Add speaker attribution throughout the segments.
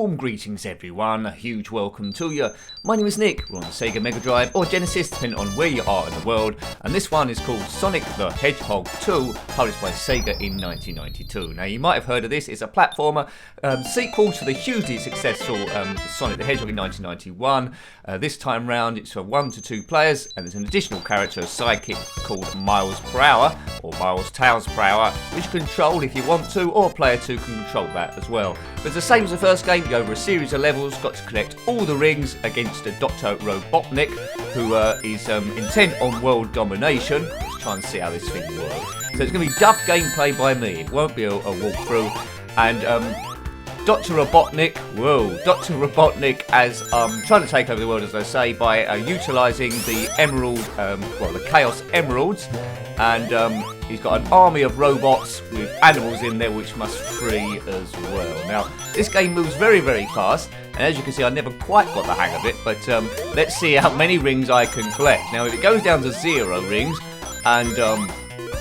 Speaker 1: Warm greetings everyone, a huge welcome to you. My name is Nick, we're on the SEGA Mega Drive or Genesis depending on where you are in the world, and this one is called Sonic the Hedgehog 2, published by SEGA in 1992. Now you might have heard of this, it's a platformer sequel to the hugely successful Sonic the Hedgehog in 1991. This time round it's for 1 to 2 players, and there's an additional character, a sidekick called Miles per Hour, or Miles Tails per Hour, which you control if you want to, or player 2 can control that as well. But it's the same as the first game, you go over a series of levels, got to collect all the rings against a Dr. Robotnik, who is intent on world domination. Let's try and see how this thing works. So it's going to be duff gameplay by me, it won't be a walkthrough, and Dr. Robotnik as trying to take over the world, as I say, by utilising the emerald, the Chaos Emeralds, and he's got an army of robots with animals in there which must free as well. Now, this game moves very, very fast, and as you can see, I never quite got the hang of it, but let's see how many rings I can collect. Now, if it goes down to 0 rings, and,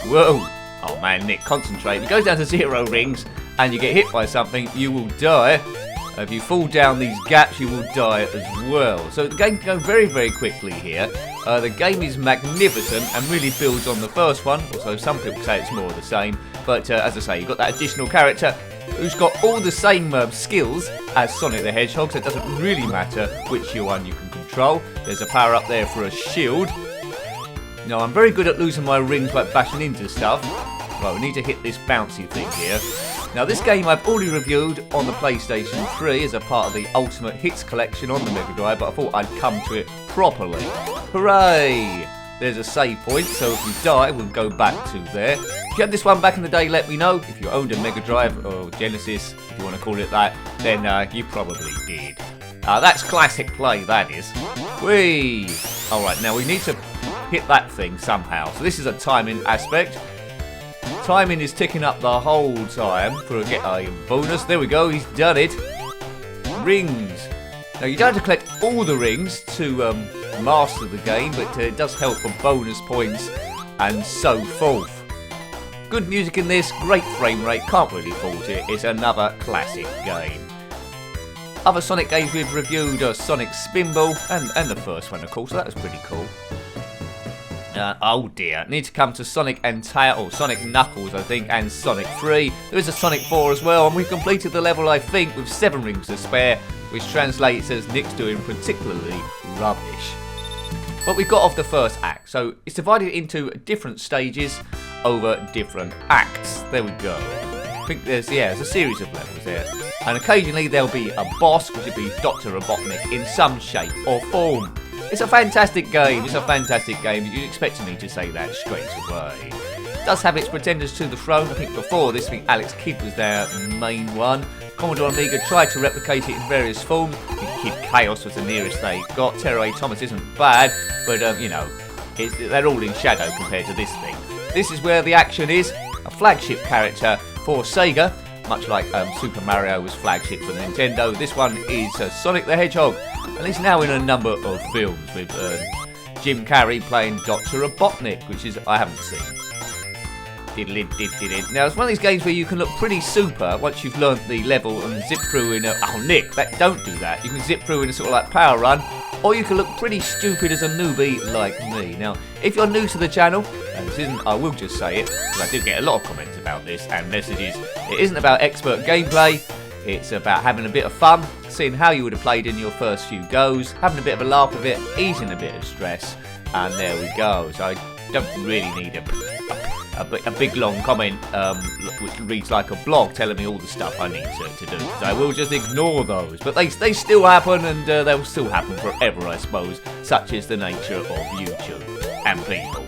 Speaker 1: whoa, oh man, Nick, concentrate. If it goes down to 0 rings, and you get hit by something, you will die. If you fall down these gaps, you will die as well. So the game can go very, very quickly here. The game is magnificent and really builds on the first one, although some people say it's more of the same. But as I say, you've got that additional character who's got all the same skills as Sonic the Hedgehog, so it doesn't really matter which one you can control. There's a power up there for a shield. Now, I'm very good at losing my rings by bashing into stuff. Right, we need to hit this bouncy thing here. Now, this game I've already reviewed on the PlayStation 3 as a part of the Ultimate Hits collection on the Mega Drive, but I thought I'd come to it properly. Hooray! There's a save point, so if we die, we'll go back to there. If you had this one back in the day, let me know. If you owned a Mega Drive, or Genesis, if you want to call it that, then you probably did. That's classic play, that is. Whee! Alright, now we need to hit that thing somehow. So this is a timing aspect. Timing is ticking up the whole time for a bonus. There we go, he's done it. Rings. Now you don't have to collect all the rings to master the game, but it does help for bonus points and so forth. Good music in this, great frame rate, can't really fault it. It's another classic game. Other Sonic games we've reviewed are Sonic Spinball and the first one, of course, so that was pretty cool. Oh dear, need to come to Sonic and Tails, or Sonic Knuckles I think, and Sonic 3. There is a Sonic 4 as well, and we've completed the level I think with 7 rings to spare, which translates as Nick's doing particularly rubbish. But we've got off the first act, so it's divided into different stages over different acts. There we go. I think there's a series of levels there, and occasionally there'll be a boss, which will be Dr. Robotnik in some shape or form. It's a fantastic game, You'd expect me to say that straight away. It does have its pretenders to the throne. I think before this, Alex Kidd was their main one. Commodore Amiga tried to replicate it in various forms. I think Kid Chaos was the nearest they got. Terry Thomas isn't bad, but they're all in shadow compared to this thing. This is where the action is, a flagship character for SEGA. Much like Super Mario was flagship for Nintendo, this one is Sonic the Hedgehog, and it's now in a number of films with Jim Carrey playing Dr. Robotnik, which I haven't seen. Now, it's one of these games where you can look pretty super once you've learnt the level and zip through in a... Oh, Nick, don't do that. You can zip through in a sort of like power run, or you can look pretty stupid as a newbie like me. Now, if you're new to the channel, and this isn't, I will just say it, because I did get a lot of comments about this and messages. It isn't about expert gameplay, it's about having a bit of fun, seeing how you would have played in your first few goes, having a bit of a laugh with it, easing a bit of stress, and there we go. So I don't really need a big long comment which reads like a blog telling me all the stuff I need to do. So I will just ignore those. But they still happen, and they'll still happen forever, I suppose. Such is the nature of YouTube and people.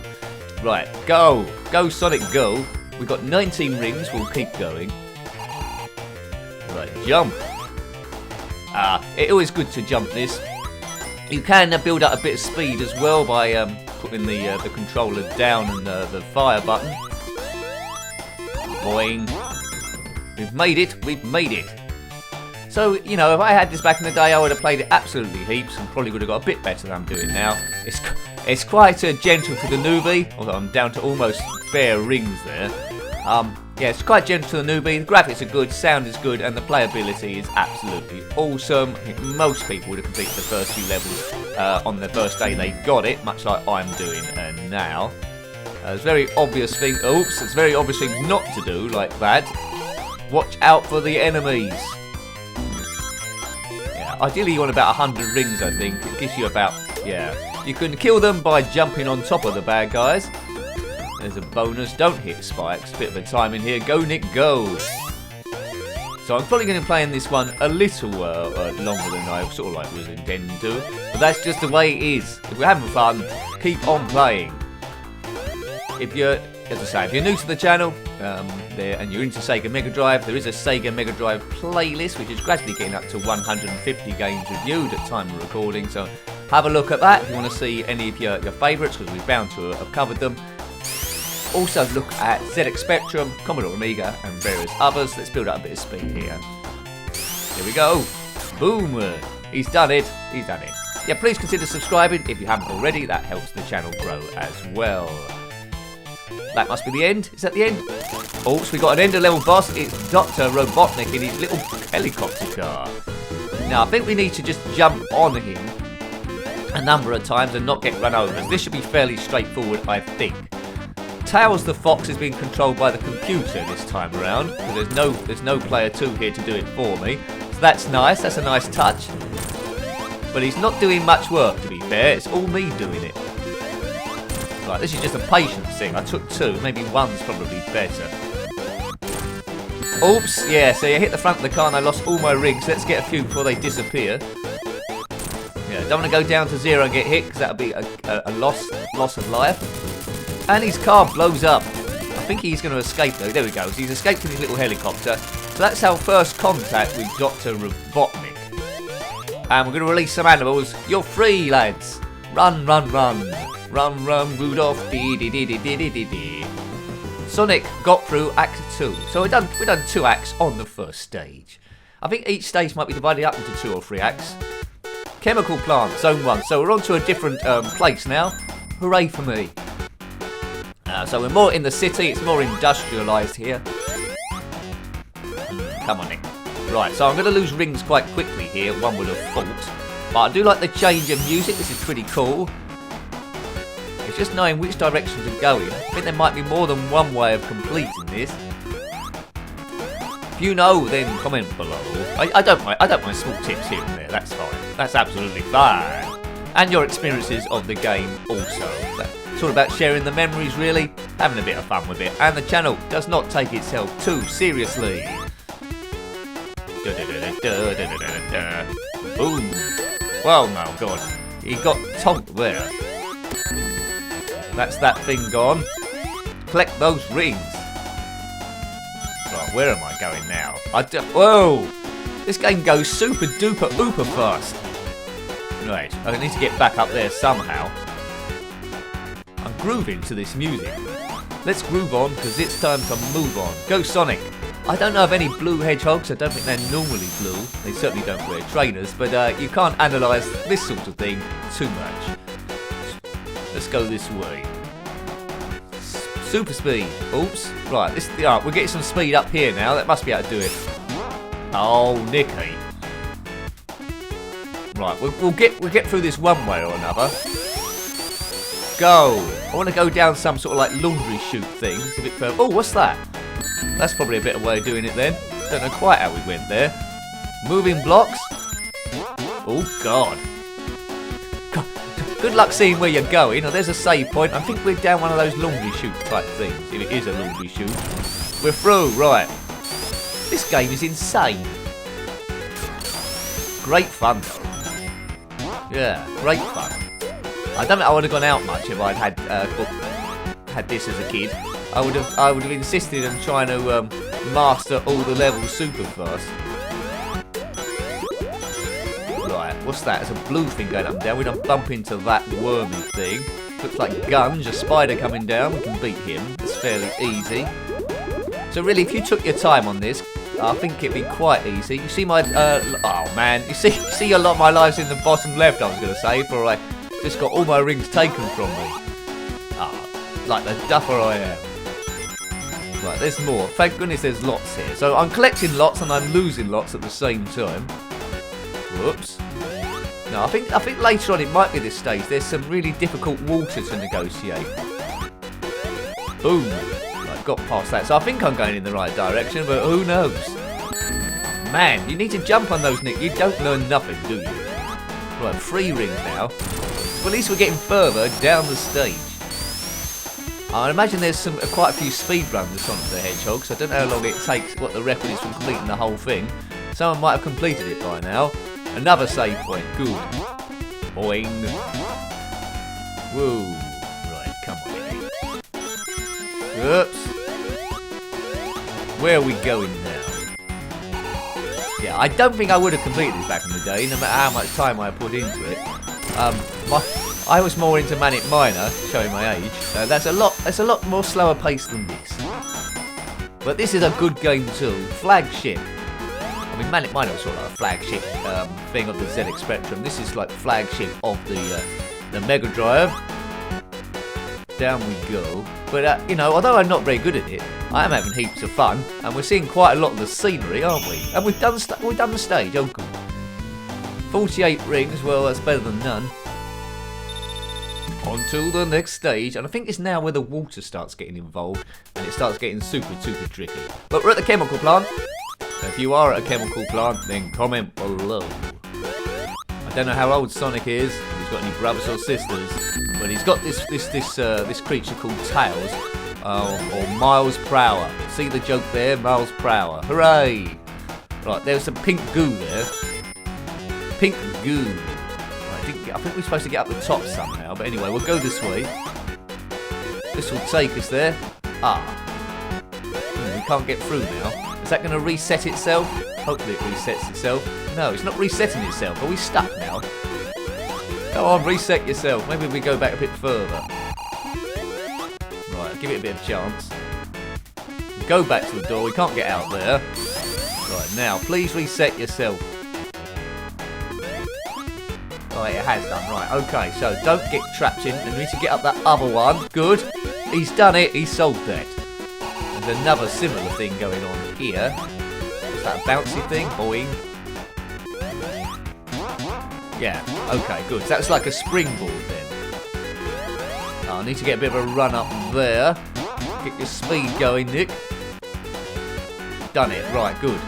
Speaker 1: Right, go Sonic, go. We've got 19 rings, we'll keep going. Right, jump. It's always good to jump this. You can build up a bit of speed as well by putting the controller down and the fire button. Boing. We've made it. So, if I had this back in the day, I would have played it absolutely heaps and probably would have got a bit better than I'm doing now. It's quite gentle for the newbie, although I'm down to almost bare rings there. Yeah, it's quite gentle to the newbie. The graphics are good, sound is good, and the playability is absolutely awesome. I think most people would have completed the first few levels on the first day they got it, much like I'm doing now. It's very obvious thing. Oops, it's a very obvious thing not to do like that. Watch out for the enemies. Yeah, ideally you want about 100 rings, I think. It gives you about, yeah. You can kill them by jumping on top of the bad guys. There's a bonus. Don't hit spikes. Bit of a time in here. Go, Nick, go. So I'm probably going to be playing this one a little longer than I sort of like was intending to. But that's just the way it is. If we're having fun, keep on playing. If you're, as I say, if you're new to the channel and you're into Sega Mega Drive, there is a Sega Mega Drive playlist which is gradually getting up to 150 games reviewed at time of recording. So have a look at that if you want to see any of your favourites, because we're bound to have covered them. Also look at ZX Spectrum, Commodore Amiga and various others. Let's build up a bit of speed here. Here we go. Boom. He's done it. He's done it. Yeah, please consider subscribing if you haven't already. That helps the channel grow as well. That must be the end. Is that the end? Oops, we got an ender level boss. It's Dr. Robotnik in his little helicopter car. Now, I think we need to just jump on him a number of times and not get run over. This should be fairly straightforward, I think. Tails the Fox is being controlled by the computer this time around, because there's no player 2 here to do it for me. So that's nice, that's a nice touch. But he's not doing much work, to be fair, it's all me doing it. Right, this is just a patience thing. I took 2, maybe 1's probably better. Oops, yeah, so you hit the front of the car and I lost all my rings. Let's get a few before they disappear. Yeah, don't want to go down to 0 and get hit, because that'll be a loss of life. And his car blows up. I think he's going to escape though. There we go. So he's escaped in his little helicopter. So that's our first contact with Dr. Robotnik. And we're going to release some animals. You're free, lads. Run, run, run. Run, run, Rudolph. Dee, dee, dee, dee, dee, dee, dee, dee. Sonic got through Act 2. So we've done 2 acts on the first stage. I think each stage might be divided up into 2 or 3 acts. Chemical plant, zone 1. So we're on to a different place now. Hooray for me. So we're more in the city, it's more industrialised here. Come on, Nick. Right, so I'm going to lose rings quite quickly here, one would have thought. But I do like the change of music, this is pretty cool. It's just knowing which direction to go in. I think there might be more than one way of completing this. If you know, then comment below. I don't mind small tips here and there, that's fine. That's absolutely fine. And your experiences of the game also. It's all about sharing the memories, really, having a bit of fun with it. And the channel does not take itself too seriously. Boom. Well, no, God. He got tonked there. That's that thing gone. Collect those rings. Right, where am I going now? Whoa! This game goes super duper ooper fast. Right, I need to get back up there somehow. I'm grooving to this music. Let's groove on, because it's time to move on. Go Sonic! I don't know of any blue hedgehogs. I don't think they're normally blue. They certainly don't wear trainers, but you can't analyse this sort of thing too much. Let's go this way. Super speed. Oops. Right, we're getting some speed up here now. That must be able to do it. Oh, Nicky. Right, we'll get through this one way or another. Go. I want to go down some sort of like laundry chute thing. It's a bit further. Oh, what's that? That's probably a better way of doing it then. Don't know quite how we went there. Moving blocks. Oh, God. Good luck seeing where you're going. Oh, there's a save point. I think we're down one of those laundry chute type things. If it is a laundry chute. We're through. Right. This game is insane. Great fun, though. Yeah, great fun. I don't think I would have gone out much if I'd had this as a kid. I would have insisted on trying to master all the levels super fast. Right, what's that? There's a blue thing going up and down. We don't bump into that wormy thing. Looks like Gunge, a spider coming down. We can beat him. It's fairly easy. So really, if you took your time on this, I think it'd be quite easy. You see my, oh man, you see a lot of my lives in the bottom left, I was going to say, for I just got all my rings taken from me. Ah, like the duffer I am. Right, there's more. Thank goodness there's lots here. So I'm collecting lots and I'm losing lots at the same time. Whoops. No, I think later on it might be this stage. There's some really difficult water to negotiate. Boom. Right, got past that. So I think I'm going in the right direction, but who knows? Man, you need to jump on those, Nick. You don't learn nothing, do you? Right, 3 rings now. Well, at least we're getting further down the stage. I imagine there's quite a few speed runs of Sonic the Hedgehog, so I don't know how long it takes, what the record is for completing the whole thing. Someone might have completed it by now. Another save point, good. Boing. Whoa. Right, come on. Oops. Where are we going now? Yeah, I don't think I would have completed this back in the day, no matter how much time I put into it. I was more into Manic Miner, showing my age. So that's a lot more slower paced than this. But this is a good game too. Flagship. I mean, Manic Miner was sort of like a flagship thing of the ZX Spectrum. This is like flagship of the Mega Drive. Down we go. But you know, although I'm not very good at it, I am having heaps of fun, and we're seeing quite a lot of the scenery, aren't we? And we've done the stage. Oh, good. 48 rings. Well, that's better than none. On to the next stage, and I think it's now where the water starts getting involved and it starts getting super tricky. But we're at the chemical plant. So if you are at a chemical plant, then comment below. I don't know how old Sonic is, if he's got any brothers or sisters, but he's got this creature called Tails, or Miles per hour. See the joke there, Miles per hour. Hooray! Right, there's some pink goo there. Pink goo. I think we're supposed to get up the top somehow, but anyway, we'll go this way. This will take us there. We can't get through now. Is that going to reset itself? Hopefully it resets itself. No, it's not resetting itself. Are we stuck now? Come on, reset yourself. Maybe we go back a bit further. Right, give it a bit of chance. Go back to the door. We can't get out there. Right, now, please reset yourself. Right, it has done. Right, okay, so don't get trapped in. And we need to get up that other one. Good. He's done it. He's solved that. There's another similar thing going on here. Is that a bouncy thing? Boing. Yeah, okay, good. So that's like a springboard then. I need to get a bit of a run up there. Get your speed going, Nick. Done it. Right, good.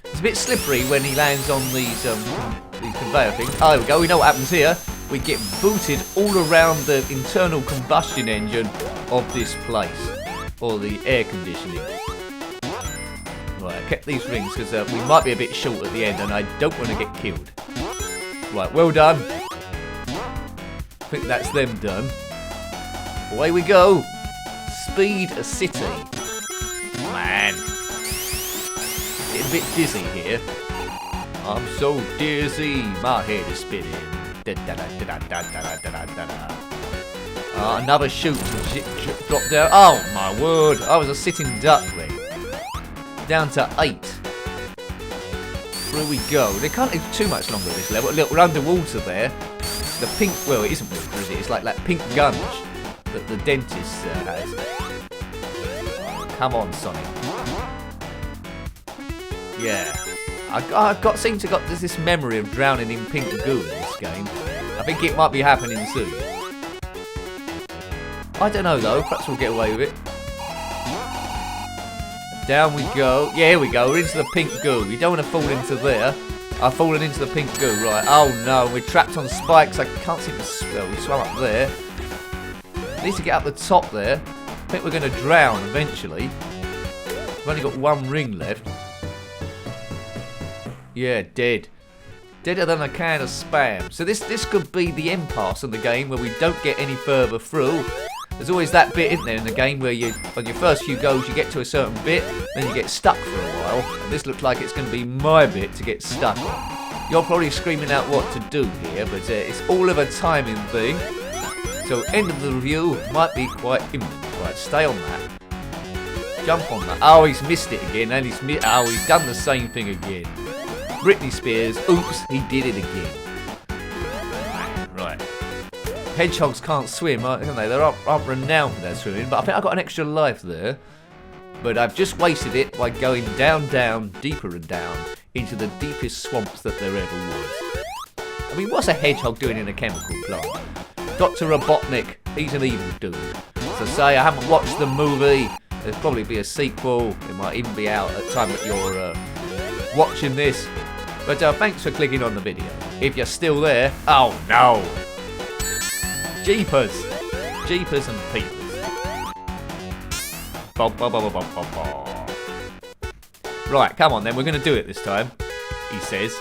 Speaker 1: It's a bit slippery when he lands on these conveyor things. Oh, there we go. We know what happens here. We get booted all around the internal combustion engine of this place, or the air conditioning. Right, I kept these rings because we might be a bit short at the end, and I don't want to get killed. Right, well done. I think that's them done. Away we go. Speed City. Man, getting a bit dizzy here. I'm so dizzy, my head is spinning. Another chute to drop down. Oh my word, I was a sitting duckling. Down to 8. Through we go. They can't do too much longer this level. Look, we're underwater there. The pink, well, it isn't water, is it? It's like that pink gunge that the dentist has. Come on, Sonic. Yeah. I seem to got this memory of drowning in pink goo in this game. I think it might be happening soon. I don't know though, perhaps we'll get away with it. Down we go. Yeah, here we go, we're into the pink goo. You don't want to fall into there. I've fallen into the pink goo, right. Oh no, we're trapped on spikes. I can't seem to swim. We swam up there. Need to get up the top there. I think we're going to drown eventually. We've only got 1 ring left. Yeah, dead. Deader than a can of Spam. So this could be the end pass of the game where we don't get any further through. There's always that bit, isn't there, in the game where you, on your first few goes, you get to a certain bit, then you get stuck for a while. And this looks like it's going to be my bit to get stuck on. You're probably screaming out what to do here, but it's all of a timing thing. So end of the review might be quite imminent. Right, stay on that. Jump on that. Oh, he's missed it again, and he's done the same thing again. Britney Spears, oops, he did it again. Right. Hedgehogs can't swim, aren't they? They're not renowned for their swimming, but I think I've got an extra life there. but I've just wasted it by going down, down, deeper and down into the deepest swamps that there ever was. I mean, what's a hedgehog doing in a chemical plant? Dr. Robotnik, he's an evil dude. As I say, I haven't watched the movie. There'll probably be a sequel. It might even be out at the time that you're watching this. But thanks for clicking on the video. If you're still there, oh no! Jeepers! Jeepers and peepers. Right, come on then, we're going to do it this time, he says.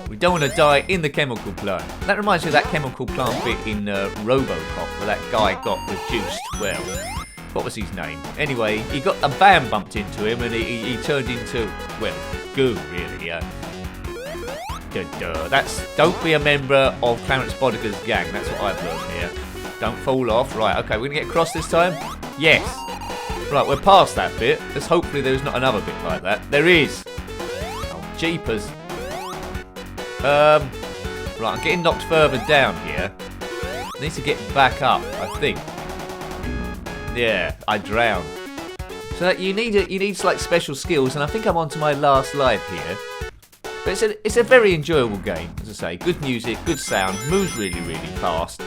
Speaker 1: We don't want to die in the chemical plant. That reminds me of that chemical plant bit in RoboCop where that guy got reduced. Well, what was his name? Anyway, he got a van bumped into him and he turned into, well, goo really, yeah. Don't be a member of Clarence Bodiger's gang, that's what I've learned here. Don't fall off. Right, okay, we're going to get across this time? Yes. Right, we're past that bit. Let's hopefully there's not another bit like that. There is. Oh, jeepers. Right, I'm getting knocked further down here. I need to get back up, I think. Yeah, I drowned. So you need like special skills, and I think I'm on to my last life here. But it's a very enjoyable game, as I say. Good music, good sound, moves really, really fast.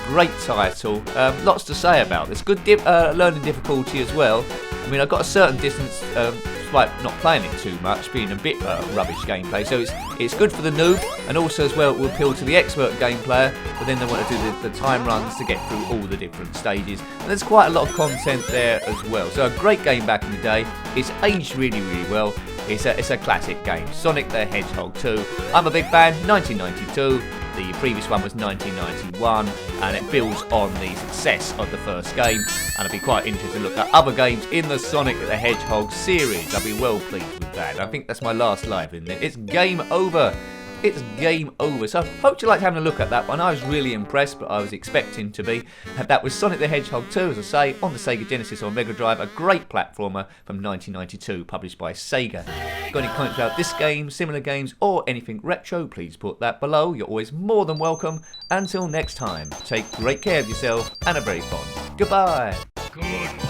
Speaker 1: Great title. Lots to say about this. Good learning difficulty as well. I mean, I've got a certain distance, despite not playing it too much, being a bit rubbish gameplay. So it's good for the noob, and also as well it will appeal to the expert game player. But then they want to do the time runs to get through all the different stages. And there's quite a lot of content there as well. So a great game back in the day. It's aged really, really well. It's a classic game. Sonic the Hedgehog 2. I'm a big fan. 1992. The previous one was 1991, and it builds on the success of the first game. And I'd be quite interested to look at other games in the Sonic the Hedgehog series. I'd be well pleased with that. I think that's my last live in there. It's game over. It's game over. So I hope you liked having a look at that one. I was really impressed, but I was expecting to be. And that was Sonic the Hedgehog 2, as I say, on the SEGA Genesis or Mega Drive. A great platformer from 1992, published by SEGA. Got any comments about this game, similar games, or anything retro, please put that below. You're always more than welcome. Until next time, take great care of yourself and a very fond goodbye.
Speaker 2: Good.